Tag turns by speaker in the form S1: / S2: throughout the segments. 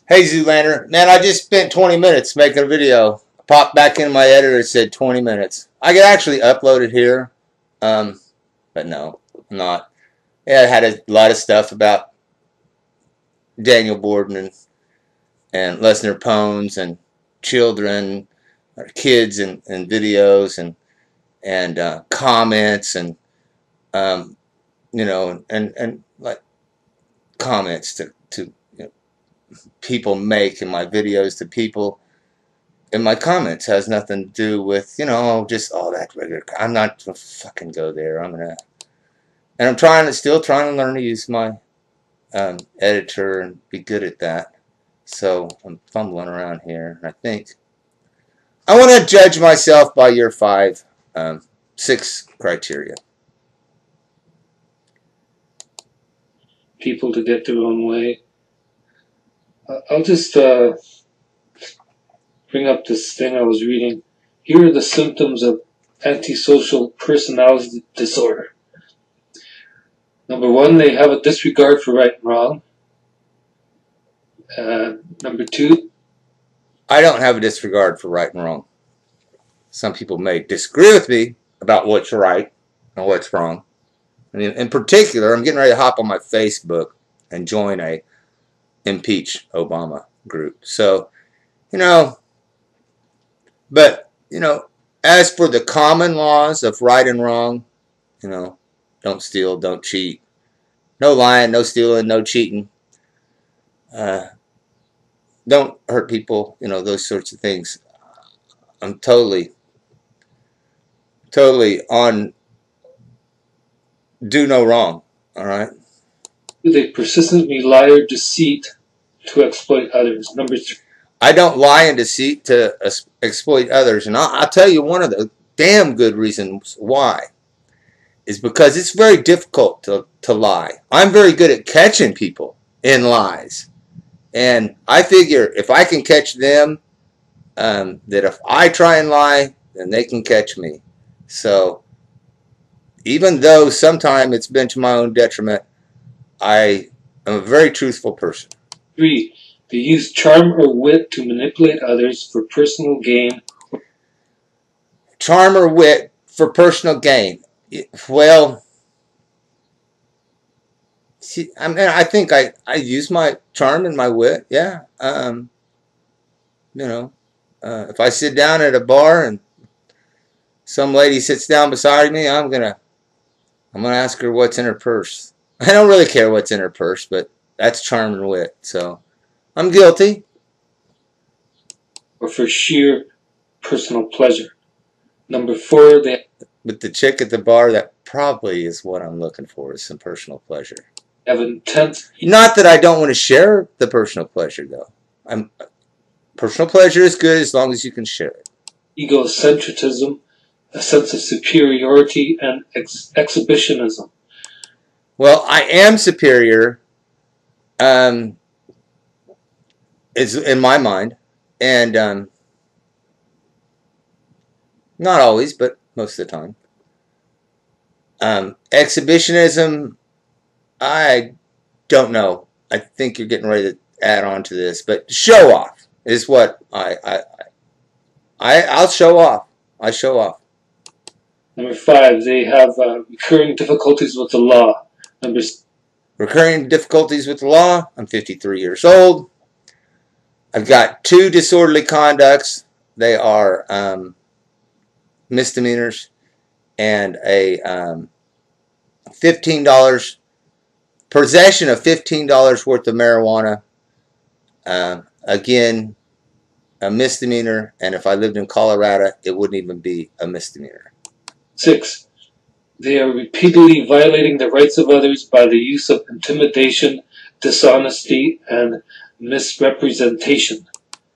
S1: Hey ZooLander, man, I just spent 20 minutes making a video. Popped back in my editor, it said 20 minutes. I could actually upload it here, but no, I'm not. Yeah, I had a lot of stuff about Daniel Borden and Lesnar Pones and children, or kids and videos and comments and and like comments to people make in my videos to people in my comments has nothing to do with just all that regular. I'm not gonna fucking go there. And I'm still trying to learn to use my editor and be good at that. So I'm fumbling around here. I think I want to judge myself by your 6 criteria.
S2: People to get their own way. I'll just bring up this thing I was reading. Here are the symptoms of antisocial personality disorder. Number 1, they have a disregard for right and wrong. Number 2,
S1: I don't have a disregard for right and wrong. Some people may disagree with me about what's right and what's wrong. I mean, in particular, I'm getting ready to hop on my Facebook and join a impeach Obama group. So, but, as for the common laws of right and wrong, don't steal, don't cheat, no lying, no stealing, no cheating, don't hurt people, those sorts of things. I'm totally on do no wrong, all right?
S2: they persistently lie or deceit to exploit others. Number 3,
S1: I don't lie and deceit to exploit others. And I'll tell you one of the damn good reasons why is because it's very difficult to lie. I'm very good at catching people in lies. And I figure if I can catch them, that if I try and lie, then they can catch me. So even though sometimes it's been to my own detriment, I am a very truthful person.
S2: 3, they use charm or wit to manipulate others for personal gain.
S1: Charm or wit for personal gain. Well, see, I mean, I think I use my charm and my wit. Yeah. If I sit down at a bar and some lady sits down beside me, I'm gonna ask her what's in her purse. I don't really care what's in her purse, but that's charm and wit. So I'm guilty.
S2: Or for sheer personal pleasure. Number 4, they
S1: With the chick at the bar, that probably is what I'm looking for, is some personal pleasure.
S2: have intent.
S1: Not that I don't want to share the personal pleasure, though. Personal pleasure is good as long as you can share it.
S2: Egocentrism, a sense of superiority, and exhibitionism.
S1: Well, I am superior, is in my mind, and not always, but most of the time. Exhibition,ism, I don't know. I think you're getting ready to add on to this, but show off is what I'll show off. I show off.
S2: Number 5, they have recurring difficulties with the law.
S1: Recurring difficulties with the law. I'm 53 years old. I've got 2 disorderly conducts. They are misdemeanors and a $15 possession of $15 worth of marijuana. Again, a misdemeanor, and if I lived in Colorado, it wouldn't even be a misdemeanor.
S2: 6, they are repeatedly violating the rights of others by the use of intimidation, dishonesty, and misrepresentation.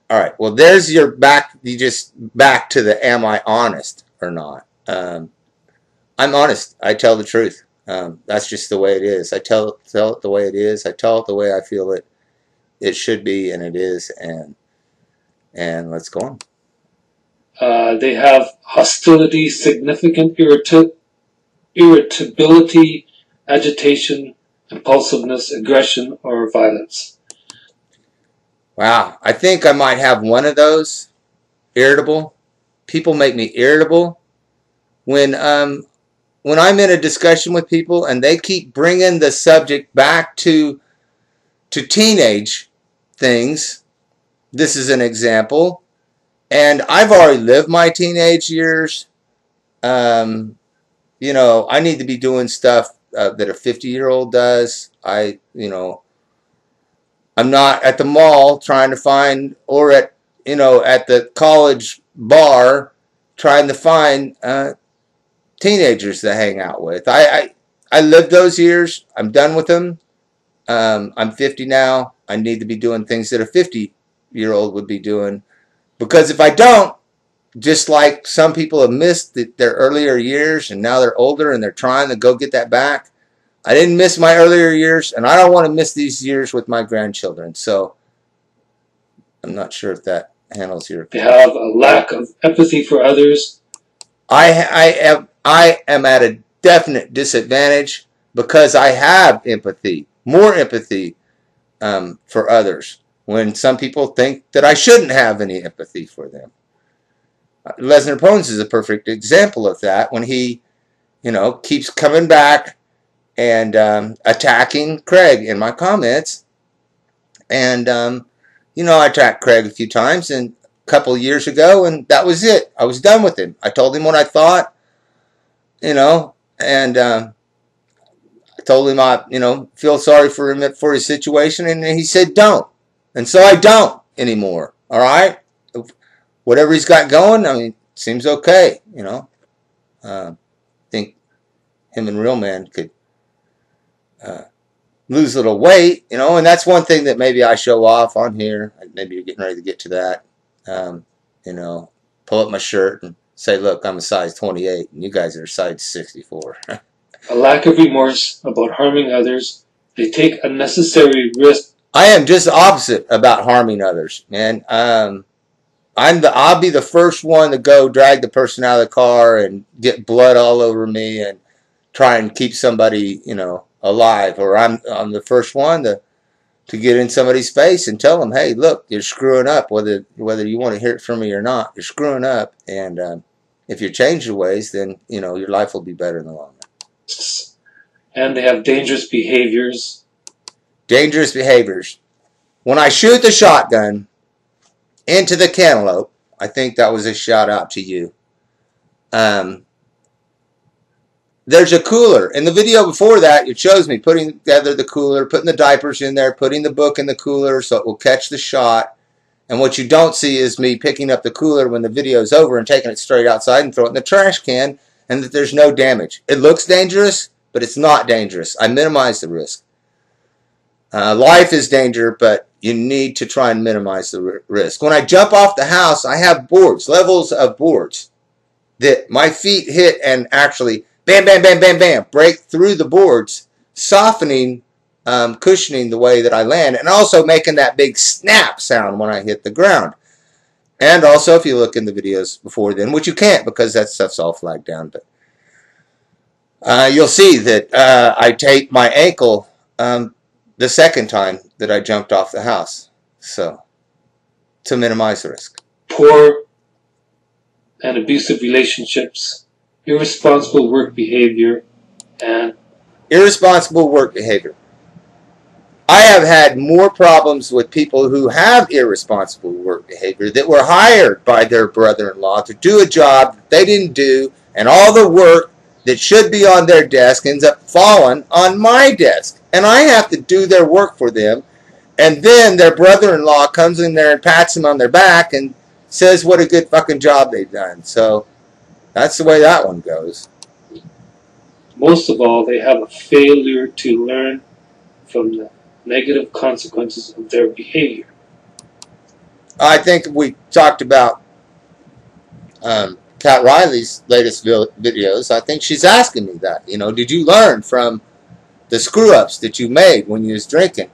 S1: All right. Well, there's your back. You just back to the am I honest or not? I'm honest. I tell the truth. That's just the way it is. I tell it the way it is. I tell it the way I feel it should be, and it is. And let's go on.
S2: They have hostility, significant irritability, agitation, impulsiveness, aggression, or violence.
S1: Wow, I think I might have one of those. Irritable. People make me irritable when I'm in a discussion with people and they keep bringing the subject back to teenage things. This is an example, and I've already lived my teenage years. Um, I need to be doing stuff that a 50-year-old does. I'm not at the mall trying to find, or at the college bar trying to find teenagers to hang out with. I lived those years. I'm done with them. I'm 50 now. I need to be doing things that a 50-year-old would be doing. Because if I don't, just like some people have missed their earlier years and now they're older and they're trying to go get that back, I didn't miss my earlier years, and I don't want to miss these years with my grandchildren. So I'm not sure if that handles your.
S2: They have a lack of empathy for others.
S1: I am at a definite disadvantage because I have empathy, more empathy for others, when some people think that I shouldn't have any empathy for them. Lesnar Pones is a perfect example of that when he, keeps coming back and attacking Craig in my comments. And, I attacked Craig a few times and a couple of years ago, and that was it. I was done with him. I told him what I thought, and I told him I, feel sorry for him for his situation, and he said don't. And so I don't anymore, all right? Whatever he's got going, seems okay, I think him and Real Man could lose a little weight, and that's one thing that maybe I show off on here. Maybe you're getting ready to get to that. Pull up my shirt and say, look, I'm a size 28, and you guys are a size 64.
S2: A lack of remorse about harming others. They take unnecessary risks.
S1: I am just opposite about harming others, man. I'll be the first one to go drag the person out of the car and get blood all over me and try and keep somebody, alive. Or I'm the first one to get in somebody's face and tell them, hey, look, you're screwing up, whether you want to hear it from me or not. You're screwing up, and if you change your ways, then your life will be better in the long run.
S2: And they have dangerous behaviors.
S1: Dangerous behaviors. When I shoot the shotgun into the cantaloupe, I think that was a shout out to you. There's a cooler. In the video before that, it shows me putting together the cooler, putting the diapers in there, putting the book in the cooler so it will catch the shot. And what you don't see is me picking up the cooler when the video is over and taking it straight outside and throwing it in the trash can, and that there's no damage. It looks dangerous, but it's not dangerous. I minimize the risk. Life is danger, but you need to try and minimize the risk. When I jump off the house, I have boards, levels of boards that my feet hit and actually bam, bam, bam, bam, bam, break through the boards, softening, cushioning the way that I land, and also making that big snap sound when I hit the ground. And also, if you look in the videos before then, which you can't because that stuff's all flagged down, but you'll see that I taped my ankle the second time that I jumped off the house, so to minimize the risk.
S2: Poor and abusive relationships, irresponsible work behavior, and
S1: irresponsible work behavior. I have had more problems with people who have irresponsible work behavior that were hired by their brother-in-law to do a job that they didn't do, and all the work that should be on their desk ends up falling on my desk. And I have to do their work for them. And then their brother-in-law comes in there and pats them on their back and says what a good fucking job they've done. So that's the way that one goes.
S2: Most of all, they have a failure to learn from the negative consequences of their behavior.
S1: I think we talked about Kat Riley's latest videos. I think she's asking me that. Did you learn from the screw-ups that you made when you was drinking?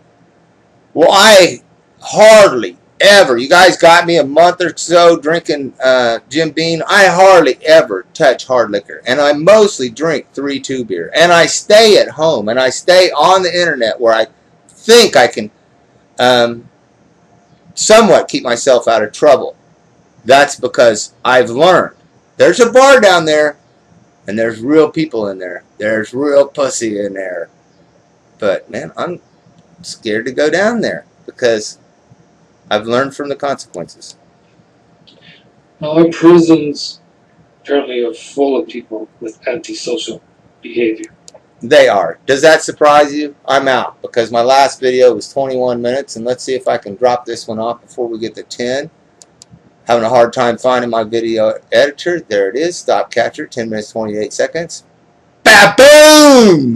S1: Well, I hardly ever, you guys got me a month or so drinking Jim Beam, I hardly ever touch hard liquor. And I mostly drink 3-2 beer. And I stay at home, and I stay on the internet where I think I can somewhat keep myself out of trouble. That's because I've learned. There's a bar down there, and there's real people in there. There's real pussy in there. But, man, I'm scared to go down there because I've learned from the consequences.
S2: Now, our prisons apparently are full of people with antisocial behavior.
S1: They are. Does that surprise you? I'm out because my last video was 21 minutes, and let's see if I can drop this one off before we get to 10. Having a hard time finding my video editor. There it is. Stop capture. 10 minutes, 28 seconds. KaBoom!